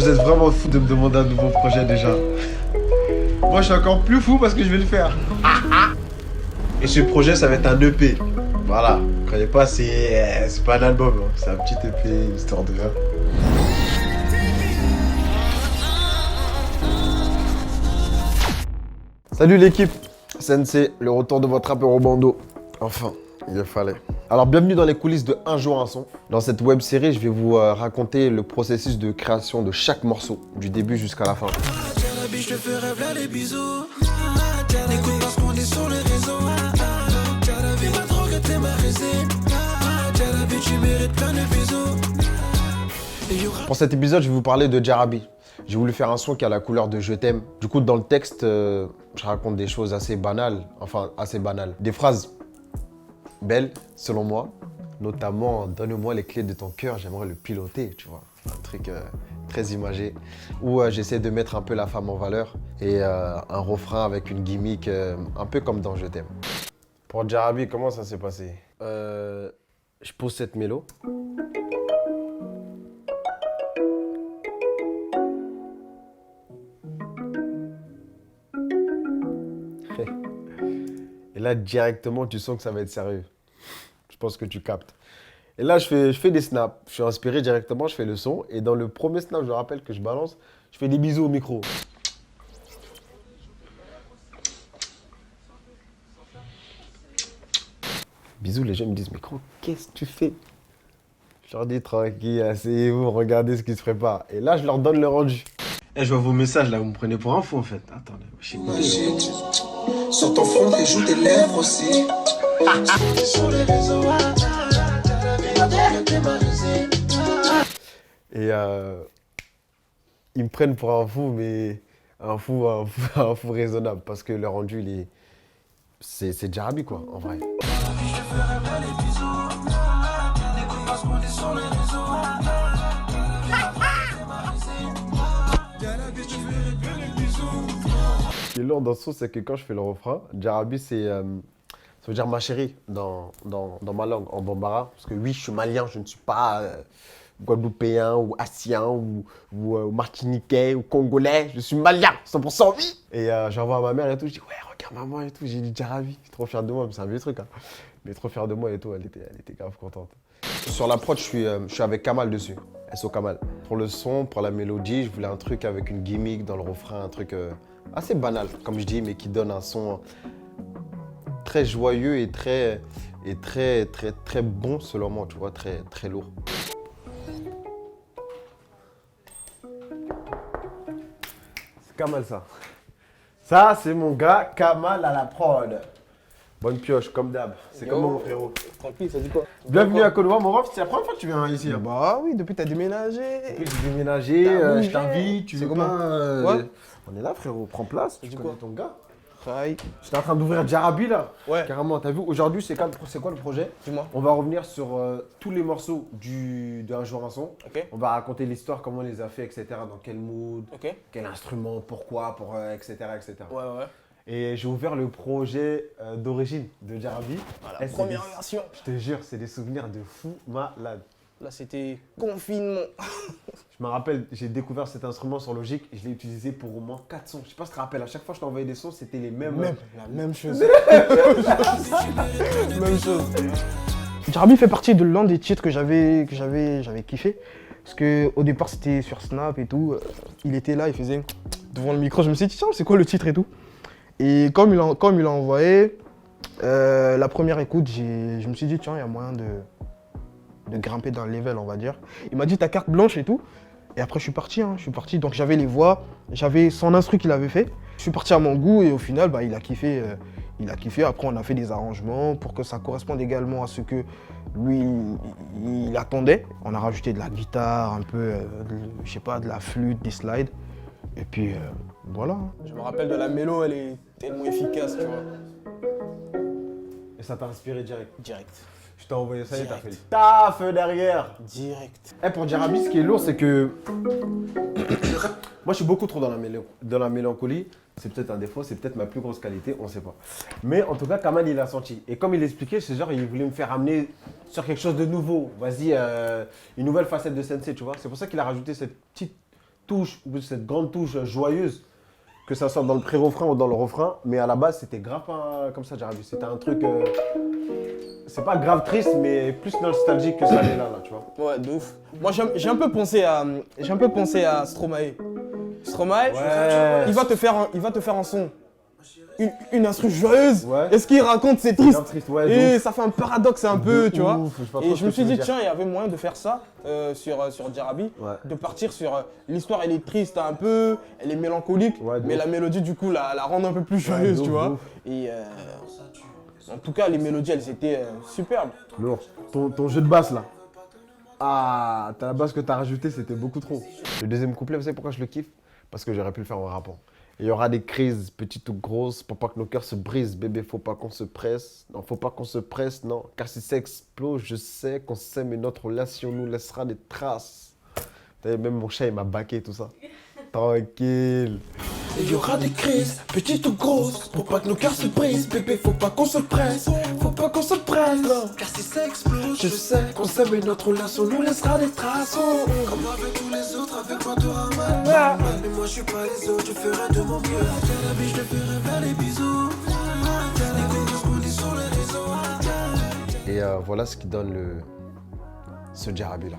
vous êtes vraiment fou de me demander un nouveau projet déjà. Moi, je suis encore plus fou parce que je vais le faire. Et ce projet, ça va être un EP. Voilà. Croyez pas, c'est pas un album, hein. C'est un petit EP, histoire de rien. Salut l'équipe, Sensei, le retour de votre rappeur au bandeau. Enfin, il le fallait. Alors bienvenue dans les coulisses de Un jour un son. Dans cette web série, je vais vous raconter le processus de création de chaque morceau, du début jusqu'à la fin. Pour cet épisode, je vais vous parler de Jarabi. J'ai voulu faire un son qui a la couleur de Je t'aime. Du coup, dans le texte, je raconte des choses assez banales. Enfin, assez banales. Des phrases belles, selon moi. Notamment, donne-moi les clés de ton cœur, j'aimerais le piloter, tu vois. Un truc très imagé. Où j'essaie de mettre un peu la femme en valeur. Et un refrain avec une gimmick, un peu comme dans Je t'aime. Pour Jarabi, comment ça s'est passé? Je pose cette mélo. Et là, directement, tu sens que ça va être sérieux. Je pense que tu captes. Et là, je fais des snaps. Je suis inspiré directement, je fais le son. Et dans le premier snap, je me rappelle que je balance, je fais des bisous au micro. Bisous, les gens me disent, mais gros, qu'est-ce que tu fais? Je leur dis, tranquille, asseyez-vous, regardez ce qui se prépare. Et là, je leur donne le rendu. Eh, je vois vos messages là, vous me prenez pour un fou en fait. Attendez, je sais pas. Sur ton front, et joue tes lèvres aussi. Sur les réseaux, et ils me prennent pour un fou, mais un fou raisonnable. Parce que le rendu, il est... C'est Jarabi quoi, en vrai. Ce qui est lourd dans ce son, c'est que quand je fais le refrain, Jarabi, ça veut dire ma chérie dans ma langue, en bambara. Parce que oui, je suis malien, je ne suis pas guadeloupéen ou haïtien ou martiniquais ou congolais. Je suis malien, 100% oui. Et j'envoie à ma mère et tout, je dis ouais, regarde maman et tout, j'ai dit Jarabi. Je suis trop fier de moi, mais c'est un vieux truc. Hein. Mais trop fier de moi et tout, elle était grave contente. Sur la prod, je suis avec Kamal dessus, SO Kamal. Pour le son, pour la mélodie, je voulais un truc avec une gimmick dans le refrain, un truc assez banal, comme je dis, mais qui donne un son très joyeux et très bon selon moi, tu vois, très lourd. C'est Kamal ça. Ça, c'est mon gars Kamal à la prod. Bonne pioche, comme d'hab. C'est comment mon frérot? Tranquille, ça dit quoi? Bienvenue à Côte d'Ivoire, mon ref, c'est la première fois que tu viens ici. Hein. Bah oui, depuis t'as déménagé. Depuis j'ai déménagé, je t'invite, tu veux comment? pas Ouais. On est là frérot, prends place, tu dis connais quoi? ton gars. Aïe. J'étais en train d'ouvrir Jarabi là. Ouais. Carrément, t'as vu, aujourd'hui c'est quoi le projet? Dis-moi. On va revenir sur tous les morceaux d'un jour un son. Ok. On va raconter l'histoire, comment on les a fait, etc. Dans quel mood, Ok. quel instrument, pourquoi, etc. etc. Ouais, ouais. Et j'ai ouvert le projet d'origine de Jarabi. Voilà, Et c'est première des- version. Je te jure, c'est des souvenirs de fou malade. Là, c'était confinement. Je me rappelle, j'ai découvert cet instrument sur Logic et je l'ai utilisé pour au moins 4 sons. Je sais pas si tu te rappelles, à chaque fois que je t'envoyais des sons, c'était les mêmes. La même chose. Même chose. Jarabi fait partie de l'un des titres que j'avais kiffé. Parce qu'au départ, c'était sur Snap et tout. Il était là, il faisait devant le micro. Je me suis dit, tiens, c'est quoi le titre et tout? Et comme il l'a envoyé, la première écoute, je me suis dit, tiens, il y a moyen de grimper dans le level, on va dire. Il m'a dit, ta carte blanche et tout. Et après, je suis parti. Donc, j'avais les voix, j'avais son instru qu'il avait fait. Je suis parti à mon goût et au final, bah, il a kiffé. Après, on a fait des arrangements pour que ça corresponde également à ce que lui, il attendait. On a rajouté de la guitare, un peu, je sais pas, de la flûte, des slides. Et puis, voilà. Je me rappelle de la mélo, elle est tellement efficace, tu vois. Et ça t'a inspiré direct. Direct. Je t'ai envoyé ça et t'as Direct. fait le taf derrière. Direct. Et pour Jarabi, ce qui est lourd, c'est que moi, je suis beaucoup trop dans la mélancolie. C'est peut-être un défaut, c'est peut-être ma plus grosse qualité, on sait pas. Mais en tout cas, Kamal, il a senti. Et comme il expliquait, c'est genre, il voulait me faire amener sur quelque chose de nouveau. Vas-y, une nouvelle facette de Sensei, tu vois. C'est pour ça qu'il a rajouté cette petite touche, cette grande touche joyeuse, que ça soit dans le pré-refrain ou dans le refrain, mais à la base c'était grave pas comme ça, Jarabi. C'était un truc, c'est pas grave triste, mais plus nostalgique que ça l'est là, tu vois. Ouais, de ouf. Moi, j'ai un peu pensé à Stromae. Stromae, Ouais. il va te faire un son. Une instru joyeuse. Ouais. Et ce qu'il raconte, c'est triste. Grave triste, ouais, de Et ouf. ça fait un paradoxe un peu, De tu vois. ouf, je sais pas trop Et ce je me que suis tu veux dit, dire. tiens, il y avait moyen de faire ça sur Jarabi. Ouais. De partir sur l'histoire, elle est triste un peu, elle est mélancolique, Ouais, de mais ouf. la mélodie, du coup, la rend un peu plus joyeuse, de tu ouf, de vois. ouf. Et en tout cas, les mélodies, elles étaient superbes. Lourd. Ton jeu de basse là. Ah, t'as la basse que t'as rajoutée, c'était beaucoup trop. Le deuxième couplet, vous savez pourquoi je le kiffe? Parce que j'aurais pu le faire en rappant. Il y aura des crises, petites ou grosses, pour pas que nos cœurs se brisent. Bébé, faut pas qu'on se presse. Non, faut pas qu'on se presse, non. Car si ça explose, je sais qu'on s'aime et notre relation nous laissera des traces. T'as vu, même mon chat, il m'a baqué tout ça. Tranquille. Il y aura des crises, petites ou grosses, pour pas que nos cœurs se brisent. Bébé, faut pas qu'on se presse, faut pas qu'on se presse. Non. Car si ça explose, je sais qu'on s'aime et notre relation nous laissera des traces. Comme avec tous les autres, avec moi t'auras mal. Mais moi je suis pas les autres, je ferai de mon mieux. La vie, je te ferai faire les bisous. Les causes qu'on dit sur les réseaux. Et voilà ce qui donne ce Jarabi là.